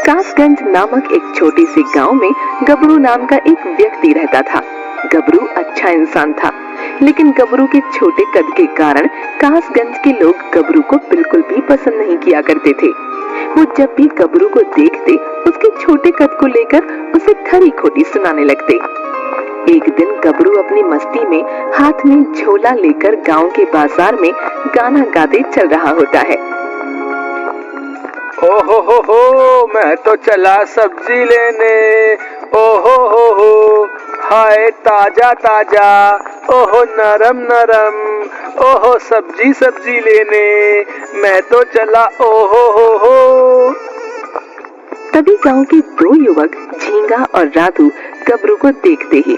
कासगंज नामक एक छोटी सी गांव में गबरू नाम का एक व्यक्ति रहता था। गबरू अच्छा इंसान था, लेकिन गबरू के छोटे कद के कारण कासगंज के लोग गबरू को बिल्कुल भी पसंद नहीं किया करते थे। वो जब भी गबरू को देखते, उसके छोटे कद को लेकर उसे खरी खोटी सुनाने लगते। एक दिन गबरू अपनी मस्ती में हाथ में झोला लेकर गांव के बाजार में गाना गाते चल रहा होता है। ओ हो, मैं तो चला सब्जी लेने। ओ हो, हाय ताजा ताजा, ओहो नरम नरम, ओहो सब्जी सब्जी लेने, मैं तो चला ओ हो। तभी गांव के दो युवक झींगा और राधू गबरू को देखते ही,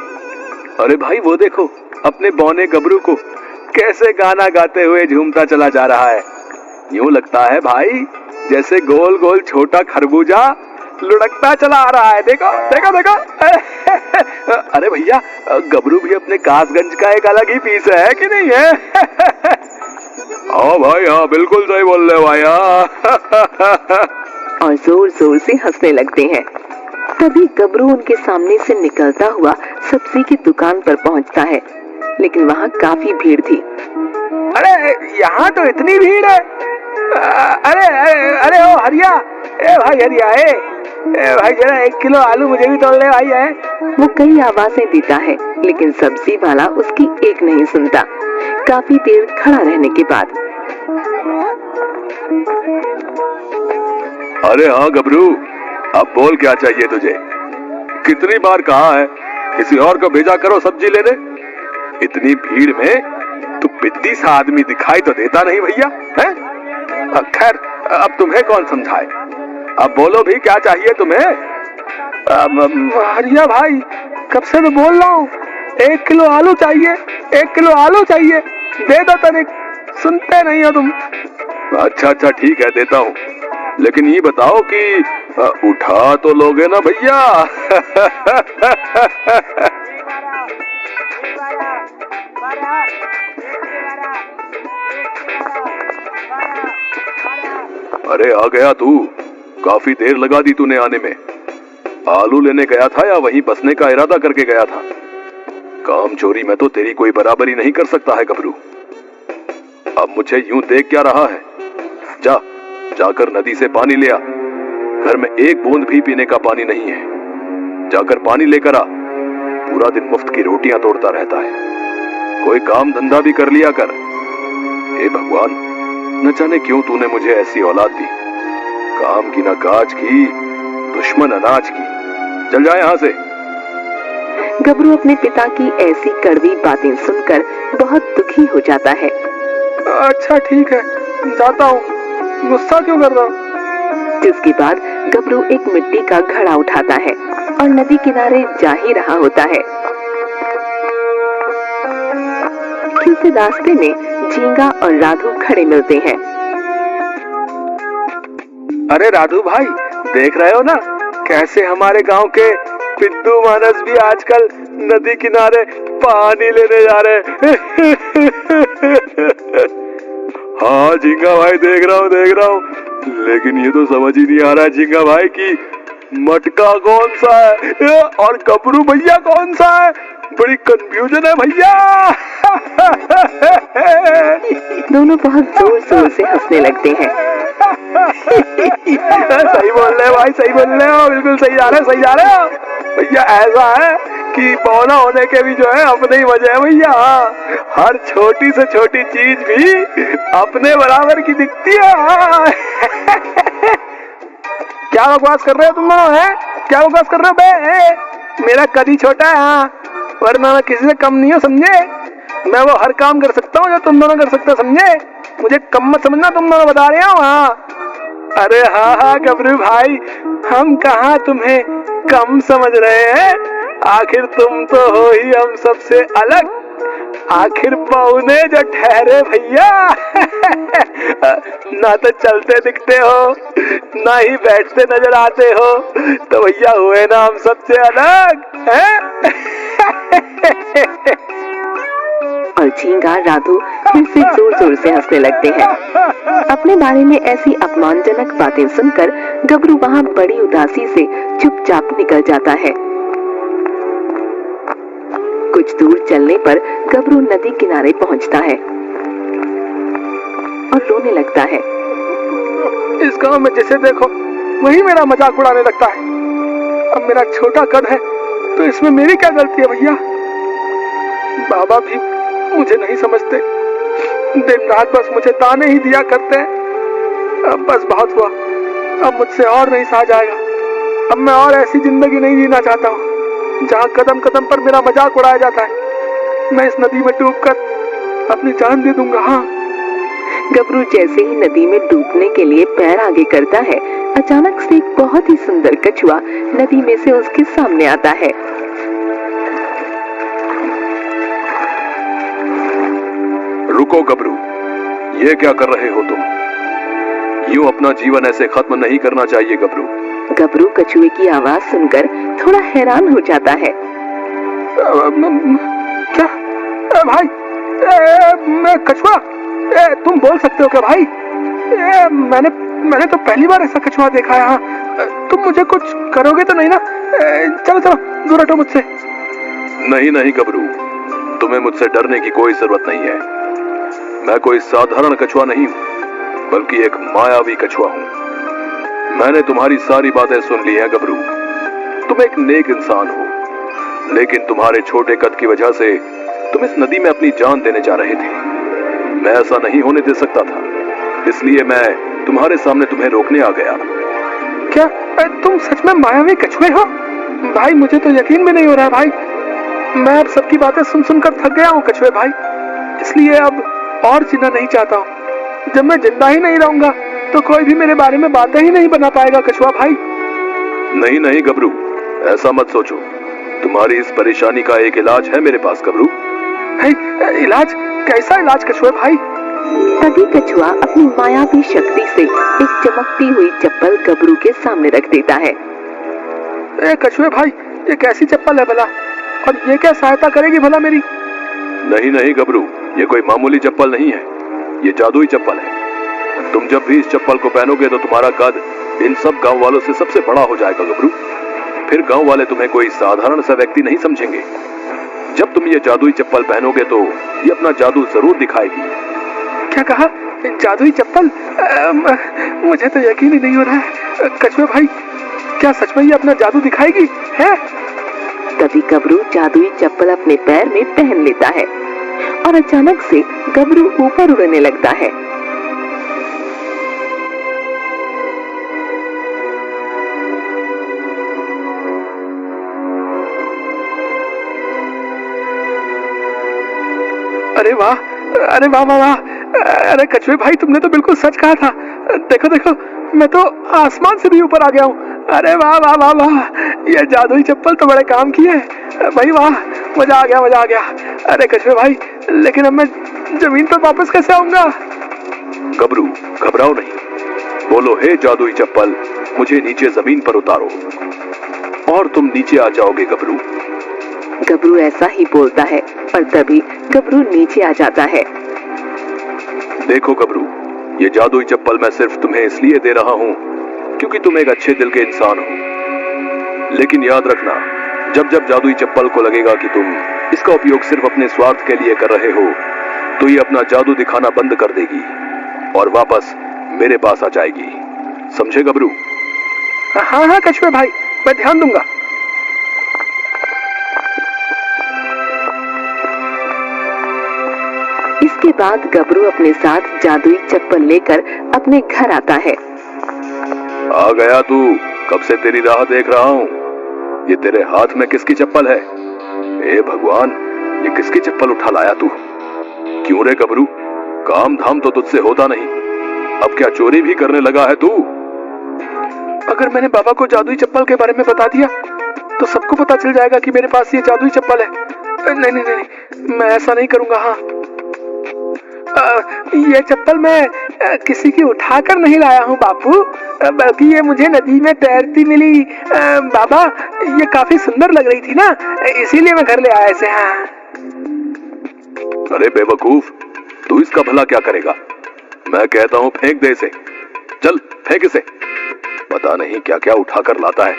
अरे भाई वो देखो, अपने बौने गबरू को कैसे गाना गाते हुए झूमता चला जा रहा है। यूं लगता है भाई जैसे गोल गोल छोटा खरबूजा लुढ़कता चला आ रहा है। देखो देखो देखो। अरे भैया, गबरू भी अपने कासगंज का एक अलग ही पीस है कि नहीं है? हाँ भाई हाँ, बिल्कुल सही बोल रहे भाई। और जोर जोर से हंसने लगते हैं। तभी गबरू उनके सामने से निकलता हुआ सब्जी की दुकान पर पहुंचता है, लेकिन वहाँ काफी भीड़ थी। अरे यहाँ तो इतनी भीड़ है। अरे अरे अरे ओ हरिया, ए भाई हरिया, ए भाई जरा 1 किलो आलू मुझे भी तोड़ ले भाई है। वो कई आवाजें देता है, लेकिन सब्जी वाला उसकी एक नहीं सुनता। काफी देर खड़ा रहने के बाद, अरे हाँ गबरू, अब बोल क्या चाहिए तुझे? कितनी बार कहा है किसी और को भेजा करो सब्जी लेने। इतनी भीड़ में तू पिद्दी सा आदमी दिखाई तो देता नहीं भैया है? खैर अब तुम्हें कौन समझाए, अब बोलो भी क्या चाहिए तुम्हें? हरिया भाई, कब से तो बोल रहा हूँ 1 किलो आलू चाहिए, 1 किलो आलू चाहिए, दे दो तनिक। सुनते नहीं हो तुम। अच्छा अच्छा ठीक है, देता हूँ, लेकिन ये बताओ कि उठा तो लोगे ना भैया? अरे आ गया तू, काफी देर लगा दी तूने आने में। आलू लेने गया था या वहीं बसने का इरादा करके गया था? काम चोरी में तो तेरी कोई बराबरी नहीं कर सकता है गबरू। अब मुझे यूं देख क्या रहा है? जाकर नदी से पानी ले आ। घर में एक बूंद भी पीने का पानी नहीं है। जाकर पानी लेकर आ। पूरा दिन मुफ्त की रोटियां तोड़ता रहता है। कोई काम धंधा भी कर लिया कर। हे भगवान, न जाने क्यों तूने मुझे ऐसी औलाद दी। काम की न काज की, दुश्मन अनाज की। चल जाए यहाँ से। गबरू अपने पिता की ऐसी कड़वी बातें सुनकर बहुत दुखी हो जाता है। अच्छा ठीक है, जाता हूँ, गुस्सा क्यों कर रहा हूँ? जिसके बाद गबरू एक मिट्टी का घड़ा उठाता है और नदी किनारे जा ही रहा होता है कि उसे रास्ते में झींगा और राधू खड़े मिलते हैं। अरे राधू भाई, देख रहे हो ना कैसे हमारे गांव के पिद्दू मानस भी आजकल नदी किनारे पानी लेने जा रहे। हाँ झींगा भाई, देख रहा हूँ, लेकिन ये तो समझ ही नहीं आ रहा है झींगा भाई की मटका कौन सा है और गबरू भैया कौन सा है। बड़ी कंफ्यूजन है भैया। दोनों बहुत जोर जोर से हंसने लगते हैं। सही बोल रहे हो भाई, सही बोल रहे हो, बिल्कुल सही जा रहे हो भैया। ऐसा है कि पौना होने के भी जो है अपने ही मजे है भैया। हर छोटी से छोटी चीज भी अपने बराबर की दिखती है। क्या बकवास कर रहे हो तुम दोनों? है क्या बकवास कर रहे हो बे? मेरा कद ही छोटा है, हाँ, वरना मैं किसी से कम नहीं हूँ, समझे? मैं वो हर काम कर सकता हूँ जो तुम दोनों कर सकते हो, समझे? मुझे कम मत समझना, तुम दोनों बता रहे हो। हाँ अरे हाँ गबरू भाई, हम कहाँ तुम्हें कम समझ रहे हैं। आखिर तुम तो हो ही हम सबसे अलग। आखिर पौने जो ठहरे भैया। ना तो चलते दिखते हो, ना ही बैठते नजर आते हो, तो भैया हुए ना हम सबसे अलग हैं? और झींगा राधू फिर से जोर जोर से हंसने लगते हैं। अपने बारे में ऐसी अपमानजनक बातें सुनकर गबरू वहाँ बड़ी उदासी से चुपचाप निकल जाता है। कुछ दूर चलने पर गबरू नदी किनारे पहुंचता है और रोने लगता है। इस गांव में जिसे देखो वही मेरा मजाक उड़ाने लगता है। अब मेरा छोटा कद है तो इसमें मेरी क्या गलती है भैया? बाबा भी मुझे नहीं समझते, दिन रात बस मुझे ताने ही दिया करते हैं। अब बस बहुत हुआ, अब मुझसे और नहीं सहा जाएगा। अब मैं और ऐसी जिंदगी नहीं जीना चाहता हूँ जहाँ कदम कदम पर मेरा मजाक उड़ाया जाता है। मैं इस नदी में डूबकर अपनी जान दे दूंगा। हाँ। गबरू जैसे ही नदी में डूबने के लिए पैर आगे करता है, अचानक से एक बहुत ही सुंदर कछुआ नदी में से उसके सामने आता है। रुको गबरू, ये क्या कर रहे हो तुम? यूं अपना जीवन ऐसे खत्म नहीं करना चाहिए गबरू। गबरू कछुए की आवाज सुनकर थोड़ा हैरान हो जाता है। क्या भाई? मैं कछुआ? तुम बोल सकते हो क्या भाई? मैंने तो पहली बार ऐसा कछुआ देखा है। हाँ, तुम मुझे कुछ करोगे तो नहीं ना? चलो चलो दूर हटो मुझसे। नहीं नहीं गबरू, तुम्हें मुझसे डरने की कोई जरूरत नहीं है। मैं कोई साधारण कछुआ नहीं हूँ, बल्कि एक मायावी कछुआ हूँ। मैंने तुम्हारी सारी बातें सुन ली हैं गबरू। तुम एक नेक इंसान हो, लेकिन तुम्हारे छोटे कद की वजह से तुम इस नदी में अपनी जान देने जा रहे थे। मैं ऐसा नहीं होने दे सकता था, इसलिए मैं तुम्हारे सामने तुम्हें रोकने आ गया। क्या तुम सच में मायावी कछुए हो? भाई मुझे तो यकीन भी नहीं हो रहा भाई। मैं अब सबकी बातें सुन सुनकर थक गया हूँ कछुए भाई, इसलिए अब और जीना नहीं चाहता हूँ। जब मैं जिंदा ही नहीं रहूंगा तो कोई भी मेरे बारे में बातें ही नहीं बना पाएगा कछुआ भाई। नहीं नहीं गबरू, ऐसा मत सोचो। तुम्हारी इस परेशानी का एक इलाज है मेरे पास गबरू। इलाज? कैसा इलाज कछुए भाई? तभी कछुआ अपनी मायावी शक्ति से एक चमकती हुई चप्पल गबरू के सामने रख देता है। कछुए भाई, ये कैसी चप्पल है भला, और ये क्या सहायता करेगी भला मेरी? नहीं नहीं गबरू, ये कोई मामूली चप्पल नहीं है, ये जादुई चप्पल है। तुम जब भी इस चप्पल को पहनोगे तो तुम्हारा कद इन सब गांव वालों से सबसे बड़ा हो जाएगा गबरू। फिर गांव वाले तुम्हें कोई साधारण सा व्यक्ति नहीं समझेंगे। जब तुम ये जादुई चप्पल पहनोगे तो ये अपना जादू जरूर दिखाएगी। क्या कहा? जादुई चप्पल? मुझे तो यकीन ही नहीं हो रहा है कछुए भाई, क्या सच में ये अपना जादू दिखाएगी है? तभी गबरू जादुई चप्पल अपने पैर में पहन लेता है और अचानक से गबरू ऊपर उड़ने लगता है। अरे वाह, अरे वाह वाह वाह! अरे कछुए भाई, तुमने तो बिल्कुल सच कहा था। देखो देखो, मैं तो आसमान से भी ऊपर आ गया हूँ। अरे वाह वाह वाह वाह! ये जादुई चप्पल तो बड़े काम की है भाई। वाह, मजा आ गया, मजा आ गया। अरे कछुए भाई, लेकिन अब मैं जमीन पर वापस कैसे आऊंगा? गबरू घबराओ नहीं, बोलो हे जादुई चप्पल, मुझे नीचे जमीन पर उतारो और तुम नीचे आ जाओगे गबरू। गबरू ऐसा ही बोलता है और तभी गबरू नीचे आ जाता है। देखो गबरू, ये जादुई चप्पल मैं सिर्फ तुम्हें इसलिए दे रहा हूँ क्योंकि तुम एक अच्छे दिल के इंसान हो। लेकिन याद रखना, जब जब जादुई चप्पल को लगेगा कि तुम इसका उपयोग सिर्फ अपने स्वार्थ के लिए कर रहे हो, तो ये अपना जादू दिखाना बंद कर देगी और वापस मेरे पास आ जाएगी। समझे गबरू? हाँ हाँ कछुए भाई, मैं ध्यान दूंगा। इसके बाद गबरू अपने साथ जादुई चप्पल लेकर अपने घर आता है। आ गया तू, कब से तेरी राह देख रहा हूँ। ये तेरे हाथ में किसकी चप्पल है? हे भगवान, ये किसकी चप्पल उठा लाया तू? क्यों रे गबरू, काम धाम तो तुझसे होता नहीं, अब क्या चोरी भी करने लगा है तू? अगर मैंने बाबा को जादुई चप्पल के बारे में बता दिया तो सबको पता चल जाएगा कि मेरे पास ये जादुई चप्पल है। नहीं नहीं नहीं, मैं ऐसा नहीं करूंगा। हाँ, ये चप्पल मैं किसी की उठाकर नहीं लाया हूँ बापू, बल्कि ये मुझे नदी में तैरती मिली। बाबा, ये काफी सुंदर लग रही थी ना, इसीलिए मैं घर ले आया इसे। हाँ। अरे बेवकूफ, तू इसका भला क्या करेगा? मैं कहता हूँ फेंक दे इसे। चल फेंक इसे। पता नहीं क्या क्या उठा कर लाता है।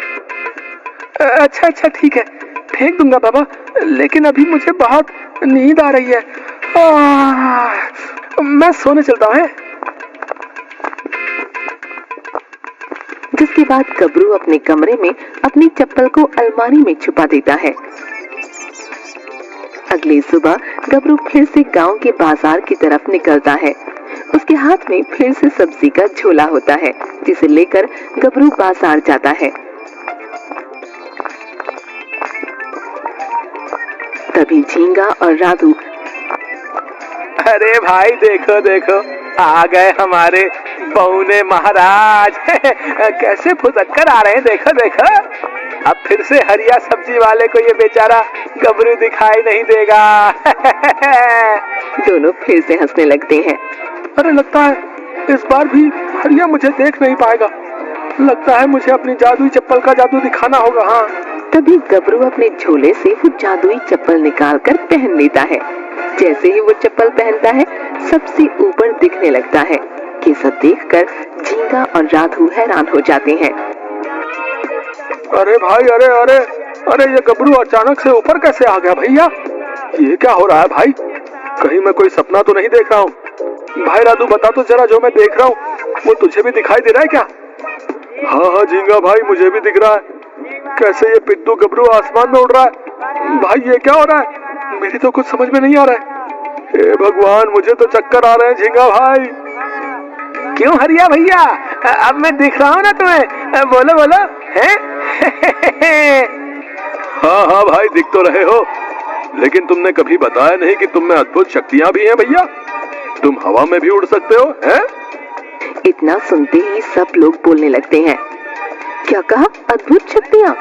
अच्छा अच्छा ठीक है, फेंक दूंगा बाबा, लेकिन अभी मुझे बहुत नींद आ रही है। मैं सोने चलता हूँ। जिसके बाद गबरू अपने कमरे में अपनी चप्पल को अलमारी में छुपा देता है। अगली सुबह गबरू फिर से गांव के बाजार की तरफ निकलता है। उसके हाथ में फिर से सब्जी का झोला होता है, जिसे लेकर गबरू बाजार जाता है। तभी झींगा और राधू, अरे भाई देखो देखो, आ गए हमारे बौने महाराज। कैसे फुदक कर आ रहे हैं, देखो देखो। अब फिर से हरिया सब्जी वाले को ये बेचारा गबरू दिखाई नहीं देगा। दोनों फिर से हंसने लगते हैं। अरे लगता है इस बार भी हरिया मुझे देख नहीं पाएगा। लगता है मुझे अपनी जादुई चप्पल का जादू दिखाना होगा। हाँ, तभी गबरू अपने झोले से वो जादुई चप्पल निकालकर पहन लेता है। जैसे ही वो चप्पल पहनता है, सबसे ऊपर दिखने लगता है। ये सब देखकर झींगा और राधू हैरान हो जाते हैं। अरे भाई, अरे अरे अरे, ये गबरू अचानक से ऊपर कैसे आ गया भैया? ये क्या हो रहा है भाई? कहीं मैं कोई सपना तो नहीं देख रहा हूँ? भाई राधू बता तो जरा, जो मैं देख रहा हूँ वो तुझे भी दिखाई दे रहा है क्या? हाँ हाँ झींगा भाई, मुझे भी दिख रहा है। कैसे ये पिद्दू गबरू आसमान में उड़ रहा है? भाई ये क्या हो रहा है? मेरी तो कुछ समझ में नहीं आ रहा है। हे भगवान, मुझे तो चक्कर आ रहे हैं झींगा भाई। क्यों हरिया भैया, अब मैं दिख रहा हूँ ना तुम्हें? बोलो बोलो। हैं? हाँ हाँ भाई, दिख तो रहे हो, लेकिन तुमने कभी बताया नहीं कि तुम में अद्भुत शक्तियाँ भी हैं भैया। तुम हवा में भी उड़ सकते हो, हैं? इतना सुनते ही सब लोग बोलने लगते हैं। क्या कहा? अद्भुत शक्तियाँ?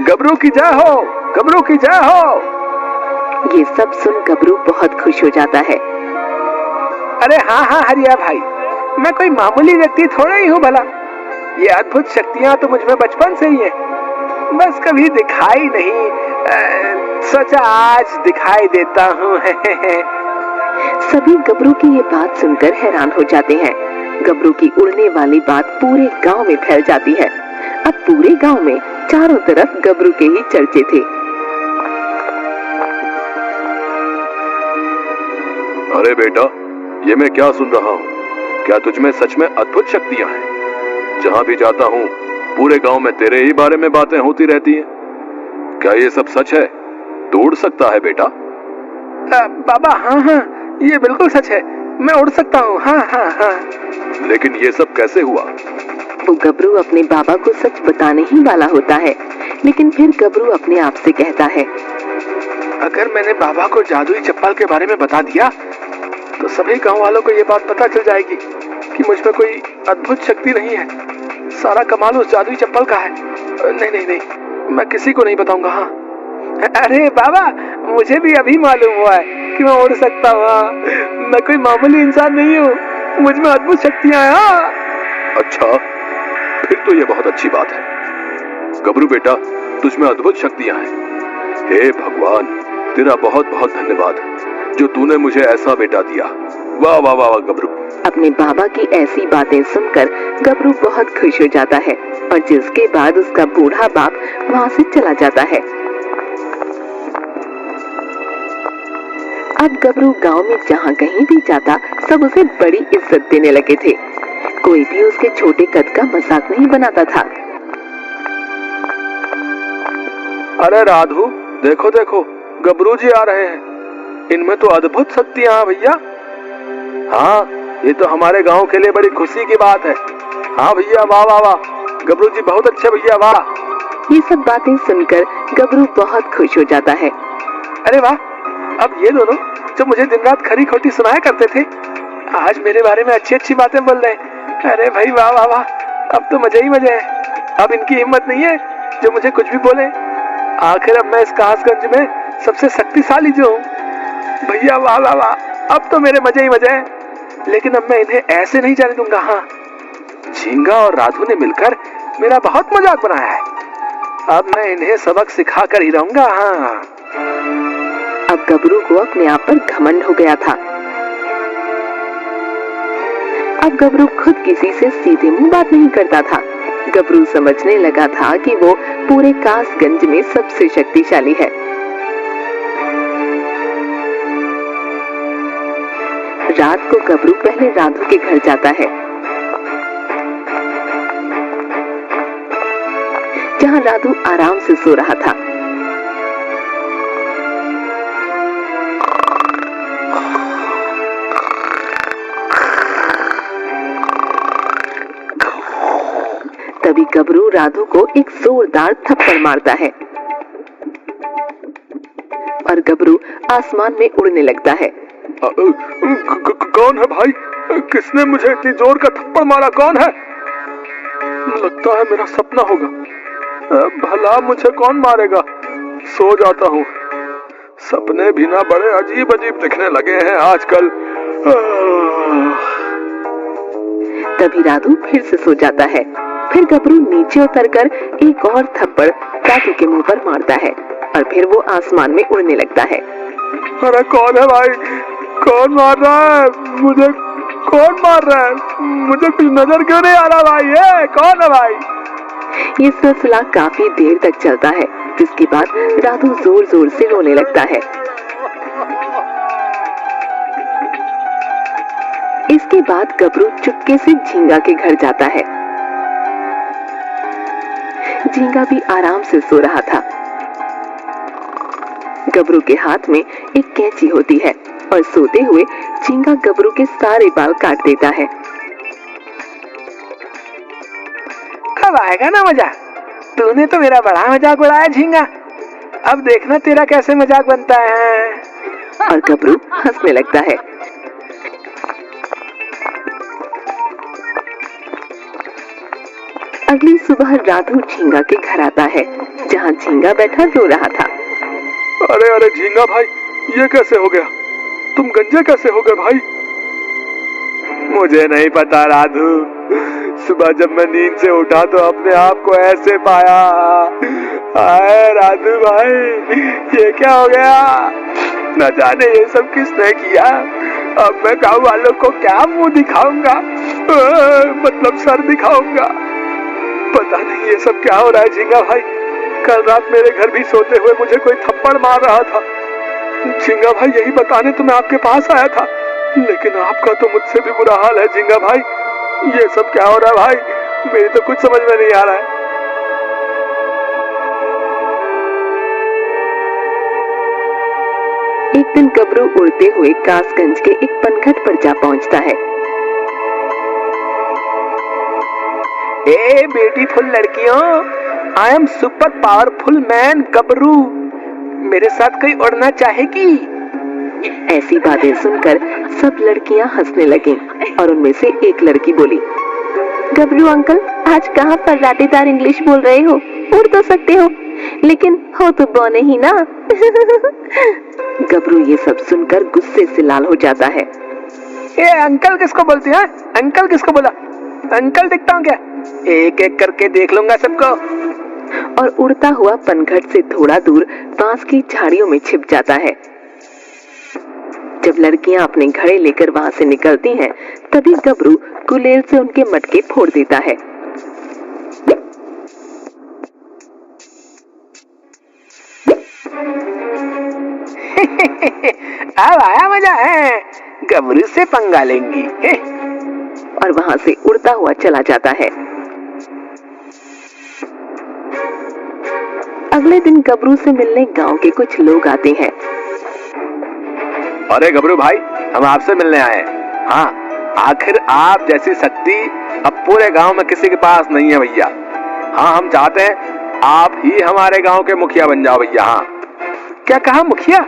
गबरू की जय हो, गबरू की जय हो। ये सब सुन गबरू बहुत खुश हो जाता है। अरे हाँ हाँ हरिया भाई, मैं कोई मामूली व्यक्ति थोड़ा ही हूँ भला। ये अद्भुत शक्तियाँ तो मुझ में बचपन से ही है, बस कभी दिखाई नहीं। सोचा आज दिखाई देता हूँ। सभी गबरू की ये बात सुनकर हैरान हो जाते हैं। गबरू की उड़ने वाली बात पूरे गांव में फैल जाती है। अब पूरे गांव में चारों तरफ गबरू के ही चर्चे थे। अरे बेटा, ये मैं क्या सुन रहा हूँ? क्या तुझ में सच में अद्भुत शक्तियाँ हैं? जहाँ भी जाता हूँ पूरे गांव में तेरे ही बारे में बातें होती रहती हैं। क्या ये सब सच है? तू उड़ सकता है बेटा? बाबा हाँ हाँ, ये बिल्कुल सच है, मैं उड़ सकता हूँ। हाँ हाँ हाँ। लेकिन ये सब कैसे हुआ? वो गबरू अपने बाबा को सच बताने ही वाला होता है, लेकिन फिर गबरू अपने आप से कहता है, अगर मैंने बाबा को जादुई चप्पल के बारे में बता दिया तो सभी गांव वालों को ये बात पता चल जाएगी कि मुझ में कोई अद्भुत शक्ति नहीं है। सारा कमाल उस जादुई चप्पल का है। नहीं नहीं नहीं, मैं किसी को नहीं बताऊंगा। हाँ, अरे बाबा, मुझे भी अभी मालूम हुआ है कि मैं उड़ सकता हूँ। मैं कोई मामूली इंसान नहीं हूँ, मुझ में अद्भुत शक्तियाँ हैं। हाँ। अच्छा, फिर तो ये बहुत अच्छी बात है। गबरू बेटा, तुझ में अद्भुत शक्तियाँ हैं। हे भगवान, तेरा बहुत बहुत धन्यवाद जो तूने मुझे ऐसा बेटा दिया। वाह वाह वाह गबरू। अपने बाबा की ऐसी बातें सुनकर गबरू बहुत खुश हो जाता है, और जिसके बाद उसका बूढ़ा बाप वहाँ से चला जाता है। अब गबरू गांव में जहाँ कहीं भी जाता, सब उसे बड़ी इज्जत देने लगे थे। कोई भी उसके छोटे कद का मजाक नहीं बनाता था। अरे राधू, देखो देखो, गबरू जी आ रहे हैं। इनमें तो अद्भुत शक्तियां हैं भैया। हाँ, ये तो हमारे गांव के लिए बड़ी खुशी की बात है। हाँ भैया, वाह वाह वाह, गबरू जी बहुत अच्छे भैया, वाह। ये सब बातें सुनकर गबरू बहुत खुश हो जाता है। अरे वाह, अब ये दोनों जो मुझे दिन रात खरी खोटी सुनाया करते थे, आज मेरे बारे में अच्छी अच्छी बातें बोल रहे हैं। अरे भाई वाह वाह वाह, अब तो मजे ही मजे हैं। अब इनकी हिम्मत नहीं है जो मुझे कुछ भी बोले। आखिर अब मैं इस कासगंज में सबसे शक्तिशाली जो हूँ। भैया वाह वाह वाह, अब तो मेरे मजे ही मजे हैं। लेकिन अब मैं इन्हें ऐसे नहीं जाने दूंगा। हाँ, झींगा और राधू ने मिलकर मेरा बहुत मजाक बनाया है। अब मैं इन्हें सबक सिखा कर ही रहूंगा। हाँ। अब गबरू को अपने आप पर घमंड हो गया था। अब गबरू खुद किसी से सीधे मुंह बात नहीं करता था। गबरू समझने लगा था कि वो पूरे कासगंज में सबसे शक्तिशाली है। रात को गबरू पहले राधू के घर जाता है, जहां राधू आराम से सो रहा था। तभी गबरू राधू को एक जोरदार थप्पड़ मारता है और गबरू आसमान में उड़ने लगता है। कौन है भाई? किसने मुझे इतनी जोर का थप्पड़ मारा? कौन है? लगता है मेरा सपना होगा। भला मुझे कौन मारेगा? सो जाता हूँ। सपने भी ना बड़े अजीब अजीब दिखने लगे हैं आजकल। तभी राधू फिर से सो जाता है। फिर गबरू नीचे उतरकर एक और थप्पड़ राधू के मुंह पर मारता है और फिर वो आसमान में उड़ने लगता है। अरे कौन है भाई? कौन मार रहा है मुझे? कौन मार रहा है मुझे? कुछ नजर क्यों नहीं आ रहा भाई? ये कौन है भाई? ये सिलसिला काफी देर तक चलता है, जिसके बाद राधू जोर जोर से रोने लगता है। इसके बाद गबरू चुपके से झींगा के घर जाता है। झींगा भी आराम से सो रहा था। गबरू के हाथ में एक कैंची होती है और सोते हुए झींगा गबरू के सारे बाल काट देता है। अब आएगा ना मजा? तूने तो मेरा बड़ा मजाक उड़ाया झींगा। अब देखना तेरा कैसे मजाक बनता है। और गबरू हंसने लगता है। अगली सुबह राधू झींगा के घर आता है, जहाँ झींगा बैठा रो रहा था। अरे अरे झींगा भाई, ये कैसे हो गया? तुम गंजे कैसे हो गए भाई? मुझे नहीं पता राधू। सुबह जब मैं नींद से उठा तो अपने आप को ऐसे पाया। आए राधू भाई, ये क्या हो गया? न जाने ये सब किसने किया। अब मैं गाँव वालों को क्या मुंह दिखाऊंगा? मतलब सर दिखाऊंगा। पता नहीं ये सब क्या हो रहा है झींगा भाई। कल रात मेरे घर भी सोते हुए मुझे कोई थप्पड़ मार रहा था। झींगा भाई, यही बताने तो मैं आपके पास आया था, लेकिन आपका तो मुझसे भी बुरा हाल है झींगा भाई। ये सब क्या हो रहा है भाई? मेरी तो कुछ समझ में नहीं आ रहा है। एक दिन गबरू उड़ते हुए कासगंज के एक पनघट पर जा पहुंचता है। ए ब्यूटीफुल लड़कियों, I am super powerful man गबरू। मेरे साथ कोई उड़ना चाहेगी? ऐसी बातें सुनकर सब लड़कियां हंसने लगीं और उनमें से एक लड़की बोली, गबरू अंकल, आज कहाँ पर राटेदार इंग्लिश बोल रहे हो? उड़ तो सकते हो, लेकिन हो तो बौने ही ना। गबरू ये सब सुनकर गुस्से से लाल हो जाता है। ए अंकल किसको बोलती है? अंकल किसको बोला? अंकल दिखता हूँ क्या? एक एक करके देख लूंगा सबको। और उड़ता हुआ पनघट से थोड़ा दूर बांस की झाड़ियों में छिप जाता है। जब लड़कियां अपने घड़े लेकर वहां से निकलती हैं, तभी गबरू गुलेल से उनके मटके फोड़ देता है। अब आया मजा है, गबरू से पंगा लेंगी। और वहां से उड़ता हुआ चला जाता है। अगले दिन गबरू से मिलने गांव के कुछ लोग आते हैं। अरे गबरू भाई, हम आपसे मिलने आए हैं। हाँ, आखिर आप जैसी शक्ति अब पूरे गांव में किसी के पास नहीं है भैया। हाँ, हम चाहते हैं आप ही हमारे गांव के मुखिया बन जाओ भैया। हाँ। क्या कहा मुखिया?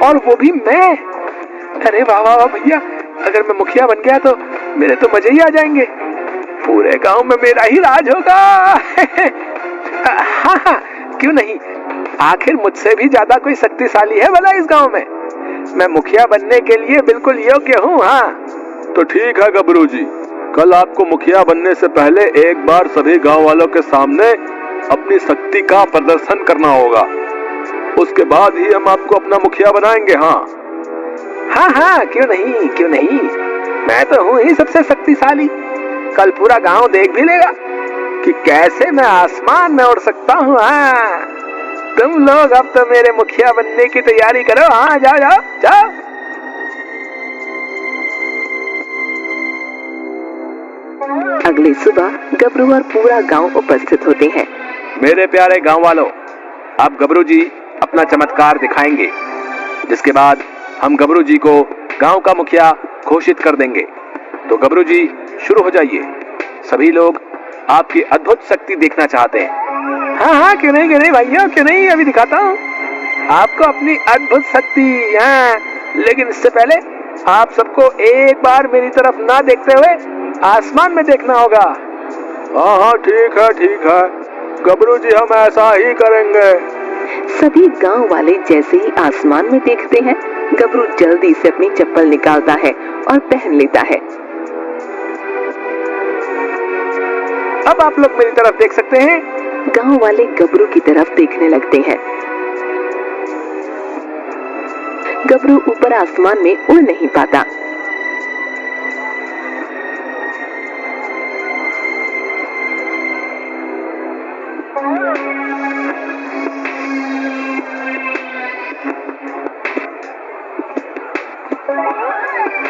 और वो भी मैं? अरे वाह वाह भैया, अगर मैं मुखिया बन गया तो मेरे तो मजे ही आ जाएंगे। पूरे गांव में मेरा ही राज होगा। हाँ हाँ, क्यों नहीं। आखिर मुझसे भी ज्यादा कोई शक्तिशाली है भला इस गांव में? मैं मुखिया बनने के लिए बिल्कुल योग्य हूँ। हाँ तो ठीक है गबरू जी, कल आपको मुखिया बनने से पहले एक बार सभी गांव वालों के सामने अपनी शक्ति का प्रदर्शन करना होगा। उसके बाद ही हम आपको अपना मुखिया बनाएंगे। हाँ हाँ हाँ, क्यों नहीं क्यों नहीं, मैं तो हूँ ही सबसे शक्तिशाली। कल पूरा गांव देख भी लेगा कि कैसे मैं आसमान में उड़ सकता हूँ। हाँ, तुम लोग अब तो मेरे मुखिया बनने की तैयारी करो। हाँ, जाओ जाओ जाओ। अगली सुबह गबरू और पूरा गांव उपस्थित होते हैं। मेरे प्यारे गांव वालों, अब गबरू जी अपना चमत्कार दिखाएंगे, जिसके बाद हम गबरू जी को गांव का मुखिया घोषित कर देंगे। तो गबरू जी शुरू हो जाइए। सभी लोग आपकी अद्भुत शक्ति देखना चाहते हैं। हाँ हाँ, क्यों नहीं भैया, क्यों नहीं, अभी दिखाता हूँ आपको अपनी अद्भुत शक्ति। हाँ, लेकिन इससे पहले आप सबको एक बार मेरी तरफ ना देखते हुए आसमान में देखना होगा। हाँ हाँ, ठीक है गबरू जी, हम ऐसा ही करेंगे। सभी गांव वाले जैसे ही आसमान में देखते हैं, गबरू जल्दी से अपनी चप्पल निकालता है और पहन लेता है। अब आप लोग मेरी तरफ देख सकते हैं। गांव वाले गबरू की तरफ देखने लगते हैं। गबरू ऊपर आसमान में उड़ नहीं पाता।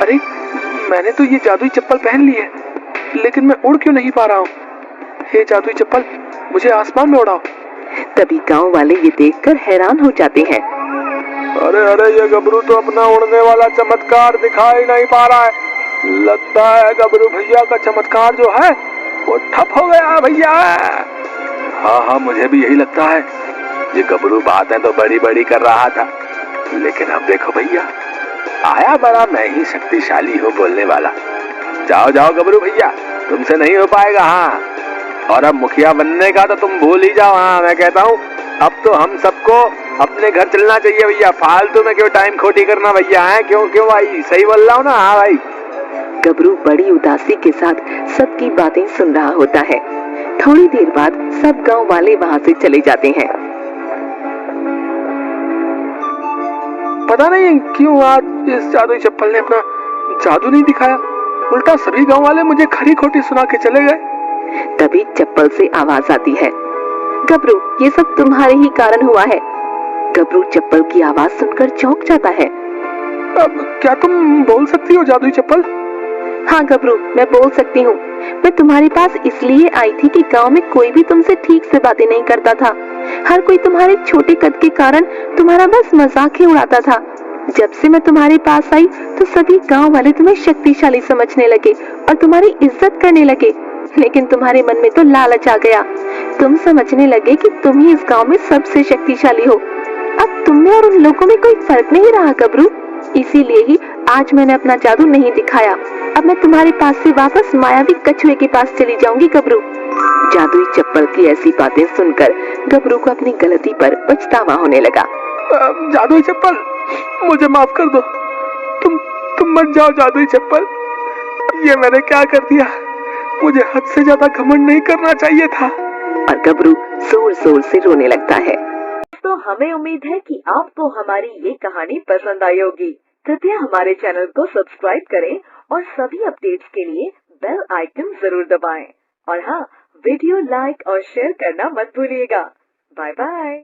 अरे, मैंने तो ये जादुई चप्पल पहन ली है, लेकिन मैं उड़ क्यों नहीं पा रहा हूँ? हे जादुई चप्पल, मुझे आसमान में उड़ाओ। तभी गांव वाले ये देखकर हैरान हो जाते हैं। अरे ये गबरू तो अपना उड़ने वाला चमत्कार दिखा ही नहीं पा रहा है। लगता है गबरू भैया का चमत्कार जो है वो ठप हो गया भैया। हाँ, मुझे भी यही लगता है। ये गबरू बातें तो बड़ी बड़ी कर रहा था, लेकिन अब देखो भैया, आया बड़ा मैं ही शक्तिशाली हूँ बोलने वाला। जाओ जाओ गबरू भैया, तुमसे नहीं हो पाएगा। हाँ, और अब मुखिया बनने का तो तुम भूल ही जाओ। हाँ, मैं कहता हूँ अब तो हम सबको अपने घर चलना चाहिए भैया। फालतू में क्यों टाइम खोटी करना भैया। है क्यों भाई, सही बोल रहा हूँ ना? हाँ भाई। गबरू बड़ी उदासी के साथ सबकी बातें सुन रहा होता है। थोड़ी देर बाद सब गांव वाले वहां से चले जाते हैं। पता नहीं क्यों आज इस जादुई चप्पल ने अपना जादू नहीं दिखाया, उल्टा सभी गांव वाले मुझे खरी खोटी सुना के चले गए। तभी चप्पल से आवाज आती है, गबरू, ये सब तुम्हारे ही कारण हुआ है। गबरू चप्पल की आवाज सुनकर चौंक जाता है। अब क्या तुम बोल सकती हो जादुई चप्पल? हाँ गबरू, मैं बोल सकती हूँ। मैं तुम्हारे पास इसलिए आई थी कि गांव में कोई भी तुमसे ठीक से बातें नहीं करता था। हर कोई तुम्हारे छोटे कद के कारण तुम्हारा बस मजाक ही उड़ाता था। जब से मैं तुम्हारे पास आई तो सभी गांव वाले तुम्हें शक्तिशाली समझने लगे और तुम्हारी इज्जत करने लगे। लेकिन तुम्हारे मन में तो लालच आ गया। तुम समझने लगे कि तुम ही इस गांव में सबसे शक्तिशाली हो। अब तुम में और उन लोगों में कोई फर्क नहीं रहा गबरू। इसीलिए ही आज मैंने अपना जादू नहीं दिखाया। अब मैं तुम्हारे पास से वापस मायावी कछुए के पास चली जाऊंगी गबरू। जादुई चप्पल की ऐसी बातें सुनकर गबरू को अपनी गलती पर पछतावा होने लगा। जादुई चप्पल, मुझे माफ कर दो। तुम मत जाओ जादुई चप्पल। ये मैंने क्या कर दिया? मुझे हद से ज्यादा घमंड नहीं करना चाहिए था। और गबरू जोर जोर से रोने लगता है। तो हमें उम्मीद है कि आपको हमारी ये कहानी पसंद आई होगी। कृपया हमारे चैनल को सब्सक्राइब करें और सभी अपडेट्स के लिए बेल आइकन जरूर दबाएं। और हाँ, वीडियो लाइक और शेयर करना मत भूलिएगा। Bye bye.